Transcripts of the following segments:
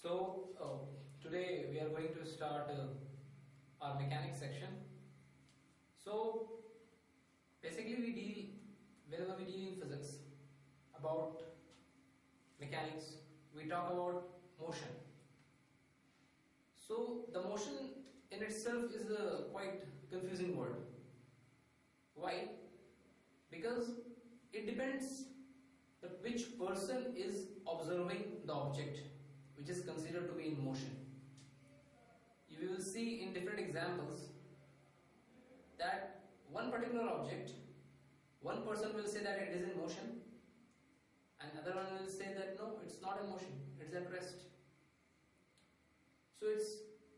Today we are going to start our mechanics section. So basically whenever we deal in physics about mechanics, we talk about motion. So the motion in itself is a quite confusing word. Why? Because it depends that which person is observing the object which is considered to be in motion. You will see in different examples that one particular object, one person will say that it is in motion, and another one will say that no, it's not in motion, it's at rest. So it's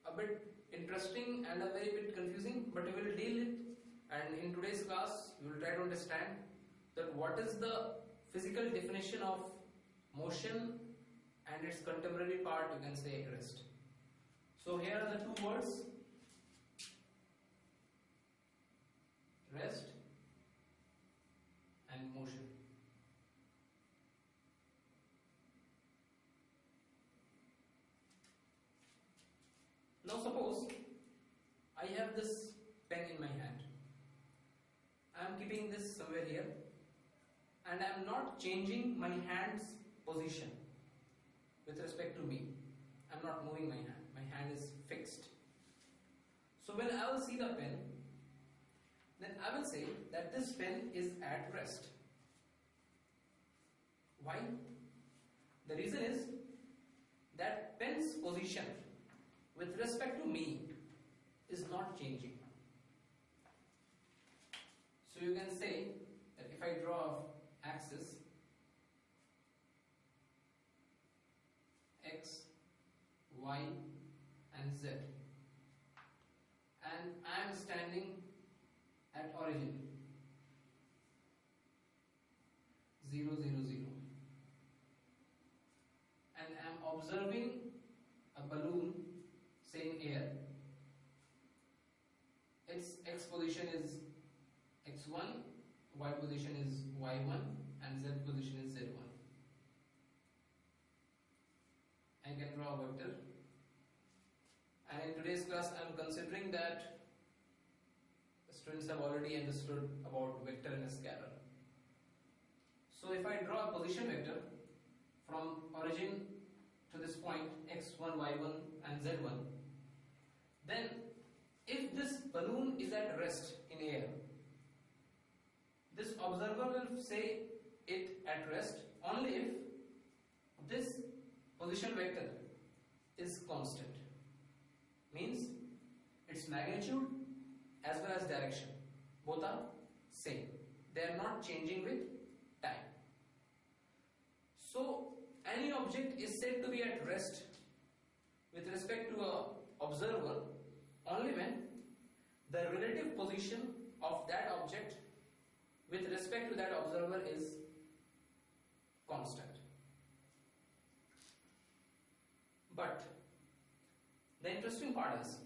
a bit interesting and a very bit confusing, but we will deal it, and in today's class we will try to understand that what is the physical definition of motion and its contemporary part, you can say rest. So here are the two words, rest and motion. Now suppose I have this pen in my hand. I am keeping this somewhere here and I am not changing my hand's position with respect to me. I am not moving my hand is fixed. So when I will see the pen, then I will say that this pen is at rest. Why? The reason is that pen's position with respect to me is not changing. So you can say that if I draw an axis X, Y and Z, and I am standing at origin 0, 0, 0, and I am observing a balloon, say in air. Its X position is X1, Y position is Y1 and Z position is Z1. I can draw a vector, and in today's class I am considering that the students have already understood about vector and a scalar. So if I draw a position vector from origin to this point x1, y1 and z1, then if this balloon is at rest in air, this observer will say it at rest only if this position vector is constant, means its magnitude as well as direction both are same, they are not changing with time. So any object is said to be at rest with respect to an observer only when the relative position of that object with respect to that observer is constant. But the interesting part is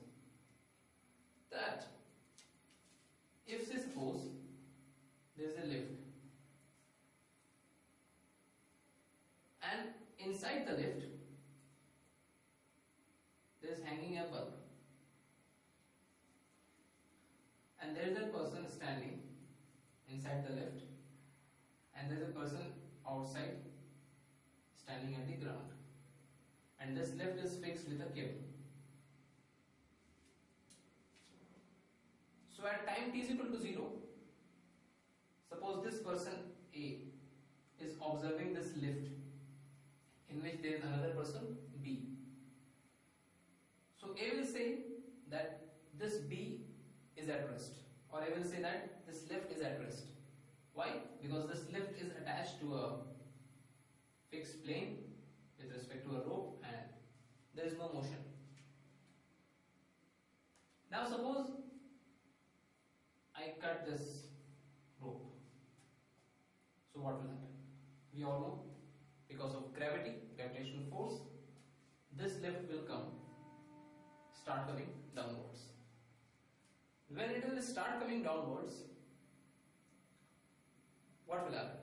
that if say suppose there is a lift and inside the lift there is hanging a bulb and there is a person standing inside the lift and there is a person outside standing at the ground, and this lift is fixed with a cable. So at time t is equal to 0, suppose this person A is observing this lift in which there is another person B. So A will say that this B is at rest, or I will say that this lift is at rest. Why? Because this lift is attached to a fixed plane with respect to a rope and there is no motion. Now suppose I cut this rope. So what will happen? We all know, because of gravitational force, this lift will start coming downwards. When it will start coming downwards, what will happen?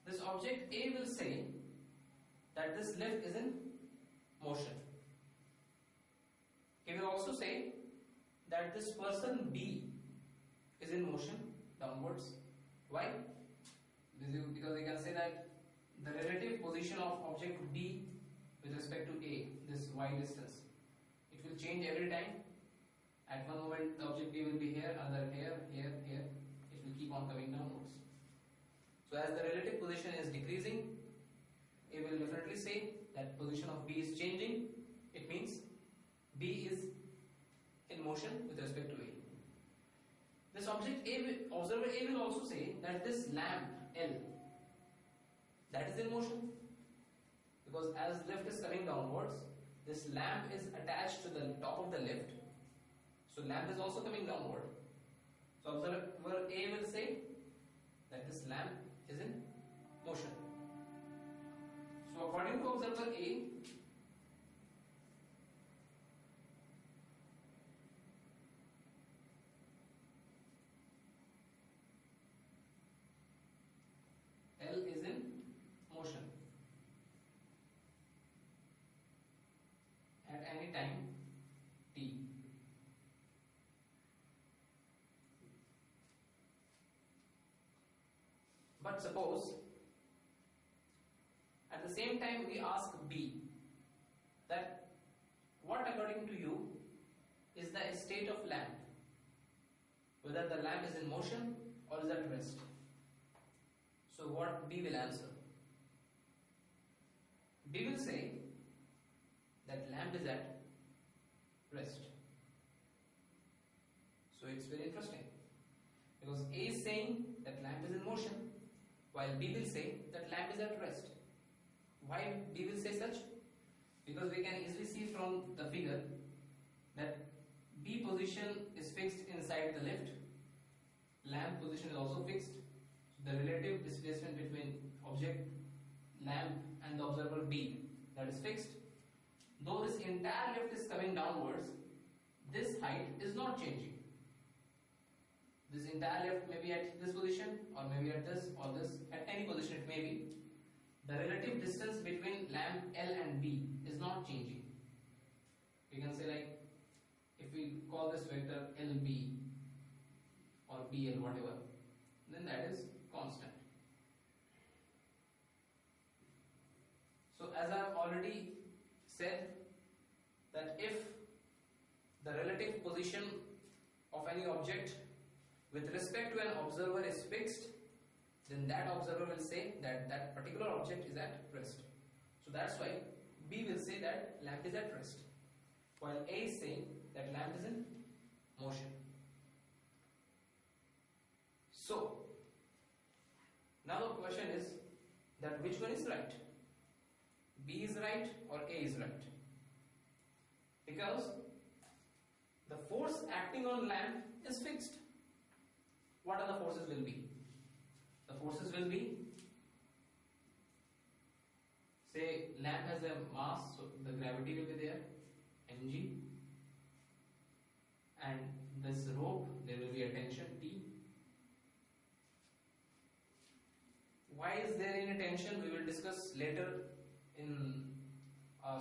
This object A will say that this lift is in motion. He will also say that this person B is in motion downwards. Why? Because we can say that the relative position of object B with respect to A, this y distance, it will change every time. At one moment the object B will be here, another here, here, here. It will keep on coming downwards. So as the relative position is decreasing, A will definitely say that position of B is changing. It means B is in motion with respect to A. This object observer A will also say that this lamp L, that is in motion, because as lift is coming downwards, this lamp is attached to the top of the lift, so lamp is also coming downward. So observer A will say that this lamp is in motion. So according to observer A, L is in motion at any time t. But suppose at the same time we ask B that what according to you is the state of lamp, whether the lamp is in motion or is at rest. So what B will answer? B will say that lamp is at rest. So it's very interesting, because A is saying that lamp is in motion, while B will say that lamp is at rest. Why B will say such? Because we can easily see from the figure that B position is fixed inside the lift, lamp position is also fixed. The relative displacement between object lamp and the observer B, that is fixed. Though this entire lift is coming downwards, this height is not changing. This entire lift may be at this position, or maybe at this, or this, at any position it may be. The relative distance between lamp L and B is not changing. We can say, like, if we call this vector LB or BL, whatever, then that is constant. So as I have already said, that if the relative position of any object with respect to an observer is fixed, then that observer will say that that particular object is at rest. So that's why B will say that lamp is at rest, while A is saying that lamp is in motion. So now the question is that which one is right? B is right or A is right? Because the force acting on lamp is fixed. What are the forces will be? The forces will be, say lamp has a mass, so the gravity will be there, mg, and this rope, there will be a tension T. Why is there any tension? We will discuss later in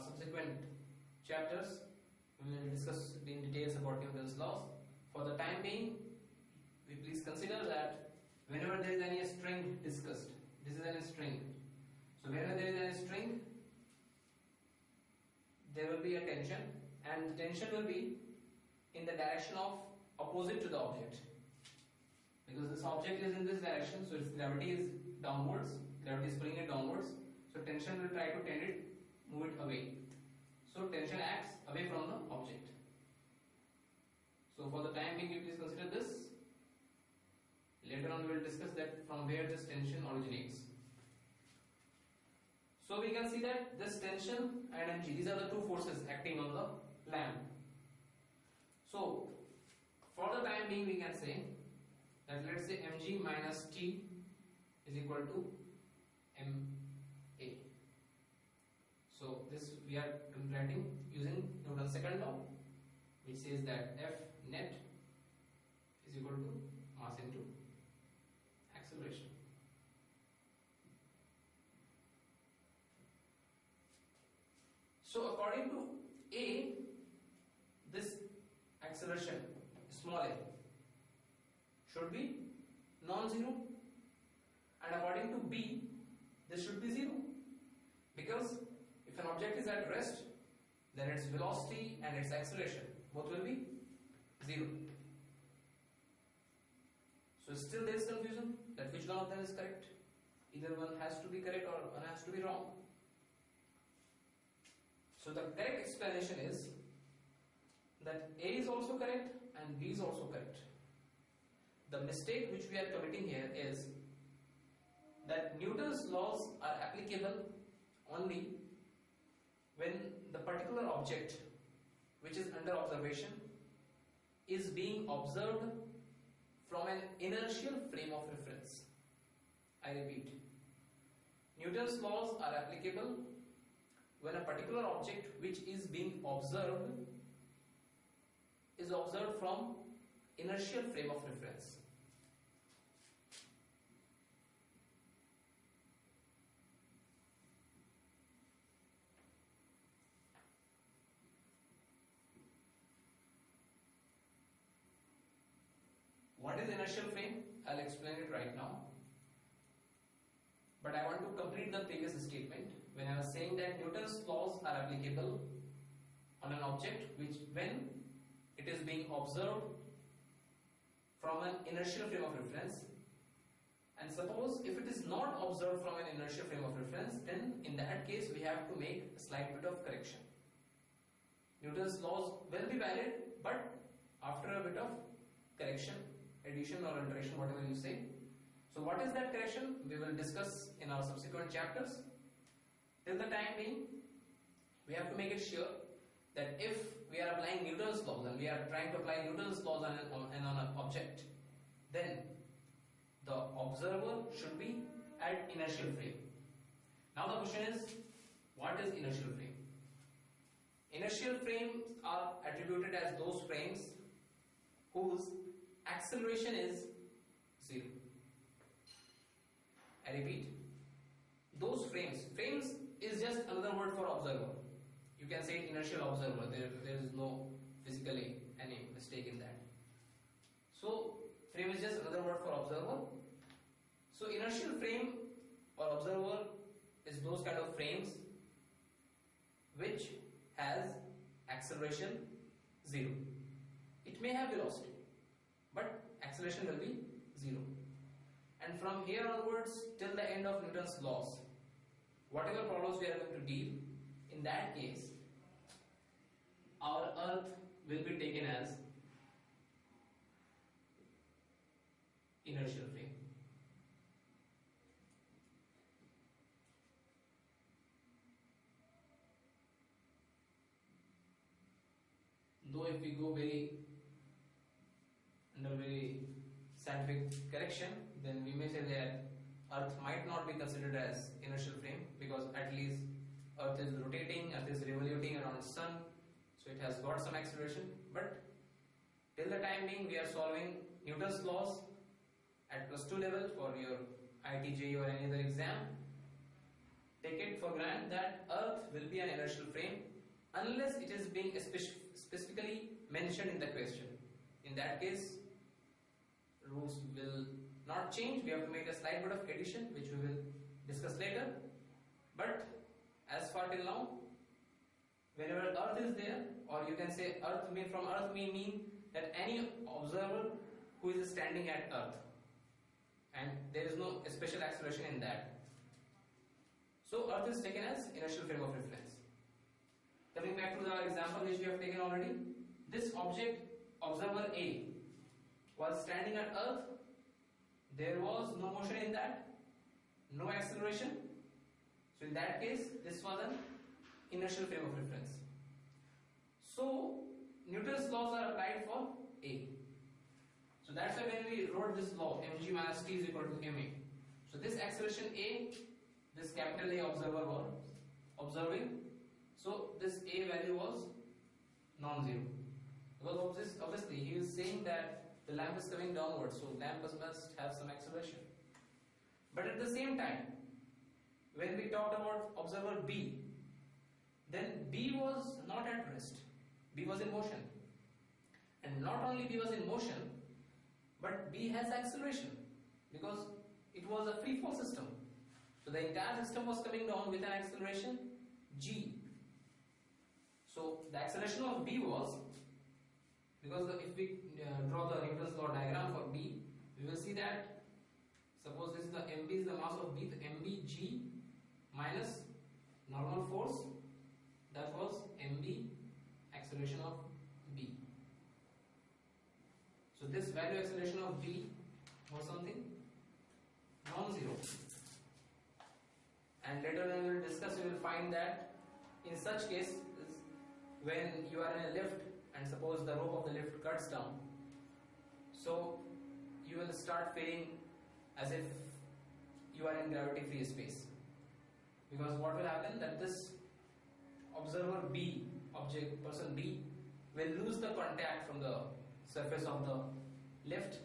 subsequent chapters. We will discuss in details about Newton's laws. For the time being, we please consider that whenever there is any string discussed, this is any string. So whenever there is any string, there will be a tension, and the tension will be in the direction of opposite to the object. Because this object is in this direction, so its gravity is downwards, gravity is pulling it downwards, so tension will try to tend it, move it away. So tension acts away from the object. So for the time being, you please consider this. Later on we will discuss that from where this tension originates. So we can see that this tension and mg, these are the two forces acting on the lamp. So for the time being, we can say that, let's say, mg minus t is equal to ma. So this we are writing using Newton's second law, which says that F net is equal to mass into acceleration. So according to A, this acceleration small a should be non-zero, and according to B, this should be 0, because if an object is at rest, then its velocity and its acceleration both will be 0. So still there is confusion that which one of them is correct. Either one has to be correct or one has to be wrong. So the correct explanation is that A is also correct and B is also correct. The mistake which we are committing here is that Newton's laws are applicable only when the particular object which is under observation is being observed from an inertial frame of reference. I repeat, Newton's laws are applicable when a particular object which is being observed is observed from inertial frame of reference. What is inertial frame? I'll explain it right now. But I want to complete the previous statement when I was saying that Newton's laws are applicable on an object which, when it is being observed from an inertial frame of reference, and suppose if it is not observed from an inertial frame of reference, then in that case we have to make a slight bit of correction. Newton's laws will be valid, but after a bit of correction, addition or alteration, whatever you say. So what is that correction? We will discuss in our subsequent chapters. Till the time being, we have to make it sure that if we are applying Newton's laws and we are trying to apply Newton's laws on an object, then the observer should be at inertial frame. Now the question is, what is inertial frame? Inertial frames are attributed as those frames whose acceleration is 0. I repeat, those frames is just another word for observer. You can say inertial observer, there is no physically any mistake in that. So frame is just another word for observer. So inertial frame or observer is those kind of frames which has acceleration 0. It may have velocity, but acceleration will be 0. And from here onwards till the end of Newton's laws, whatever problems we are going to deal, in that case, our earth will be taken as inertial frame. Though if we go under very scientific correction, then we may say that Earth might not be considered as inertial frame, because at least Earth is rotating, Earth is revoluting around Sun, so it has got some acceleration. But till the time being, we are solving Newton's laws at +2 level for your IIT, or any other exam. Take it for granted that Earth will be an inertial frame unless it is being specifically mentioned in the question. In that case, rules will not change. We have to make a slight bit of addition, which we will discuss later. But as far till now, whenever Earth is there, or you can say Earth may mean that any observer who is standing at Earth, and there is no special acceleration in that. So Earth is taken as inertial frame of reference. Coming back to the example which we have taken already, this object, observer A, was standing at Earth. There was no motion in that, no acceleration. So in that case, this was an inertial frame of reference. So Newton's laws are applied for A. So that's why when we wrote this law, mg minus t is equal to ma. So this acceleration A, this capital A observer was observing. So this A value was non-zero. Because of this, obviously he is saying that the lamp is coming downwards, so lamp must have some acceleration. But at the same time, when we talked about observer B, then B was not at rest. B was in motion. And not only B was in motion, but B has acceleration because it was a free fall system. So the entire system was coming down with an acceleration G. So the acceleration of B was, because if we draw the Newton's law diagram for B, we will see that suppose this is the MB is the mass of B, the MBG minus normal force, that was MB acceleration of B. So this value acceleration of B was something non-zero. And later when we will discuss, we will find that in such case, when you are in a lift and suppose the rope of the lift cuts down, so you will start feeling as if you are in gravity free space, because what will happen that this observer B, object person B, will lose the contact from the surface of the lift.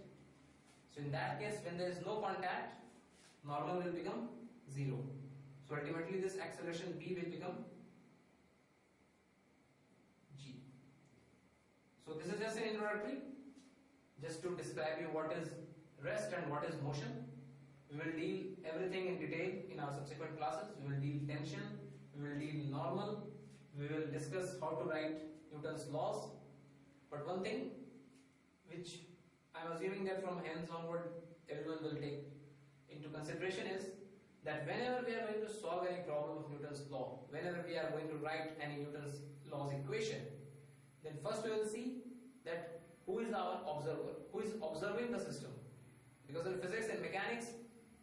So in that case, when there is no contact, normal will become 0. So ultimately this acceleration B will become G. So this is just an introductory, just to describe you what is rest and what is motion. We will deal everything in detail in our subsequent classes. We will deal tension, we will deal normal, we will discuss how to write Newton's laws. But one thing which I am assuming that from hence onward everyone will take into consideration is that whenever we are going to solve any problem of Newton's law, whenever we are going to write any Newton's laws equation, then first we will see that who is our observer, who is observing the system. Because in physics and mechanics,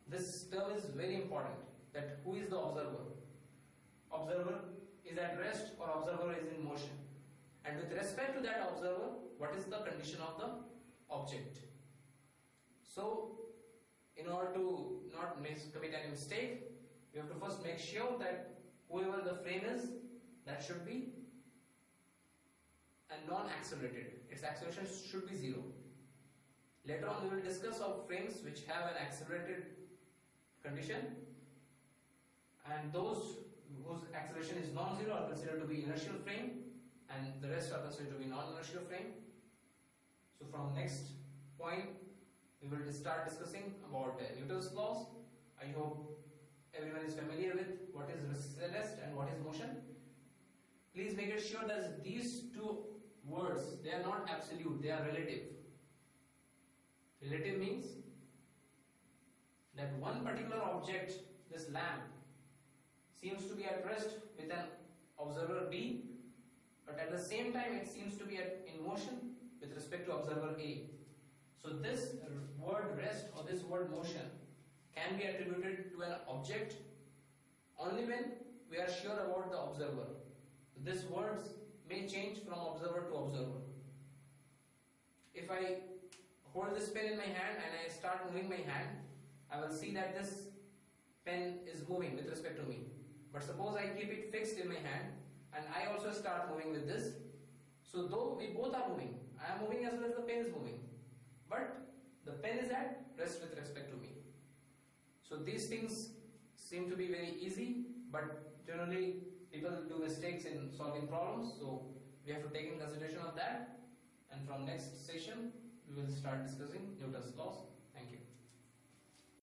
this term is very important, that who is the observer. Observer is at rest or observer is in motion. And with respect to that observer, what is the condition of the object? So, in order to not commit any mistake, we have to first make sure that whoever the frame is, that should be a non-accelerated. Its acceleration should be 0. Later on we will discuss of frames which have an accelerated condition, and those whose acceleration is non-zero are considered to be inertial frame, and the rest are considered to be non-inertial frame. So from next point we will start discussing about Newton's laws. I hope everyone is familiar with what is rest and what is motion. Please make it sure that these two words, they are not absolute, they are relative. Relative means that one particular object, this lamp, seems to be at rest with an observer B, but at the same time it seems to be in motion with respect to observer A. So this word rest or this word motion can be attributed to an object only when we are sure about the observer. These words may change from observer to observer. If I hold this pen in my hand and I start moving my hand, I will see that this pen is moving with respect to me. But suppose I keep it fixed in my hand and I also start moving with this. So though we both are moving, I am moving as well as the pen is moving, but the pen is at rest with respect to me. So these things seem to be very easy, but generally people do mistakes in solving problems, so we have to take in consideration of that. And from next session we will start discussing Newton's laws.